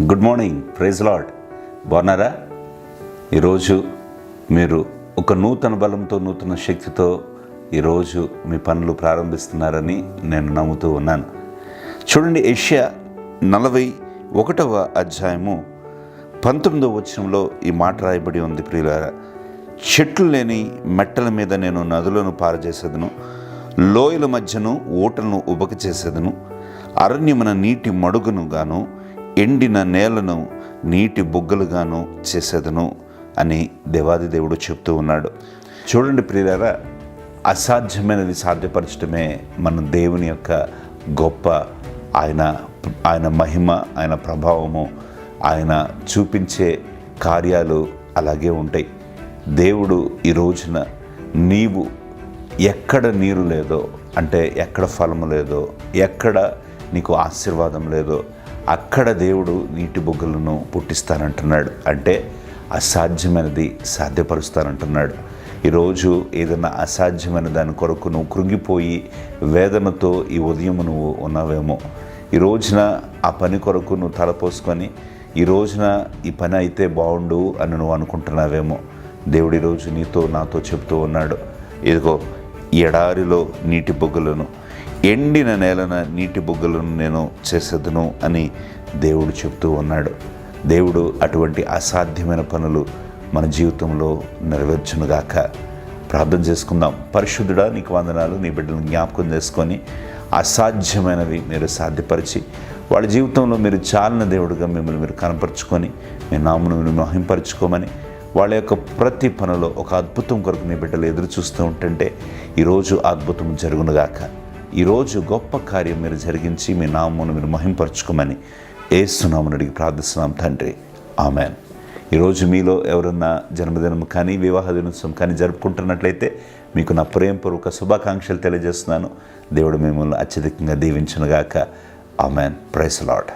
Good morning, praise lord. బాగున్నారా? ఈరోజు మీరు ఒక నూతన బలంతో, నూతన శక్తితో ఈరోజు మీ పనులు ప్రారంభిస్తున్నారని నేను నమ్ముతూ ఉన్నాను. చూడండి, యెషయా 41వ అధ్యాయము 19వ వచనంలో ఈ మాట రాయబడి ఉంది. ప్రియులారా, చెట్లు లేని మెట్టల మీద నేను నదులను పారజేసేదను, లోయల మధ్యను ఊటలను ఉబక చేసేదను, అరణ్యమున నీటి మడుగును గాను, ఎండిన నేలను నీటి బుగ్గలుగాను చేసేదను అని దేవాది దేవుడు చెప్తూ ఉన్నాడు. చూడండి ప్రియులారా, అసాధ్యమైనది సాధ్యపరచడమే మన దేవుని యొక్క గొప్ప ఆయన మహిమ, ఆయన ప్రభావము, ఆయన చూపించే కార్యాలు అలాగే ఉంటాయి. దేవుడు ఈ రోజున నీవు ఎక్కడ నీరు లేదో, అంటే ఎక్కడ ఫలము లేదో, ఎక్కడ నీకు ఆశీర్వాదం లేదో అక్కడ దేవుడు నీటి బుగ్గలను పుట్టిస్తానంటున్నాడు. అంటే అసాధ్యమైనది సాధ్యపరుస్తానంటున్నాడు. ఈరోజు ఏదైనా అసాధ్యమైన దాని కొరకు నువ్వు కృంగిపోయి వేదనతో ఈ ఉదయం నువ్వు ఉన్నావేమో. ఈ రోజున ఆ పని కొరకు నువ్వు తలపోసుకొని ఈ రోజున ఈ పని అయితే బాగుండు అని నువ్వు అనుకుంటున్నావేమో. దేవుడు ఈరోజు నీతో నాతో చెప్తూ ఉన్నాడు, ఇదిగో ఎడారిలో నీటి బుగ్గలను, ఎండిన నేలన నీటి బుగ్గలను నేను చేసేదను అని దేవుడు చెప్తూ ఉన్నాడు. దేవుడు అటువంటి అసాధ్యమైన పనులు మన జీవితంలో నెరవేర్చునుగాక. ప్రార్థన చేసుకుందాం. పరిశుద్ధుడా, నీకు వందనాలు. నీ బిడ్డలను జ్ఞాపకం చేసుకొని అసాధ్యమైనవి మీరు సాధ్యపరిచి వాళ్ళ జీవితంలో మీరు చాలిన దేవుడుగా మిమ్మల్ని మీరు కనపరుచుకొని మీ నామమును మీరు మహింపరుచుకోమని, వాళ్ళ యొక్క ప్రతి పనిలో ఒక అద్భుతం కొరకు నీ బిడ్డలు ఎదురు చూస్తూ ఉంటుంటే ఈరోజు అద్భుతం జరుగునుగాక. ఈరోజు గొప్ప కార్యం మీరు జరిగించి మీ నామమును మీరు మహింపరచుకోమని యేసు నామమున అడిగి ప్రార్థిస్తున్నాం తండ్రి, ఆమెన్. ఈరోజు మీలో ఎవరన్నా జన్మదినం కానీ వివాహ దినోత్సవం కానీ జరుపుకుంటున్నట్లయితే మీకు నా ప్రేమపూర్వక శుభాకాంక్షలు తెలియజేస్తున్నాను. దేవుడు మిమ్మల్ని అత్యధికంగా దీవించునుగాక. ఆమెన్. Praise lord.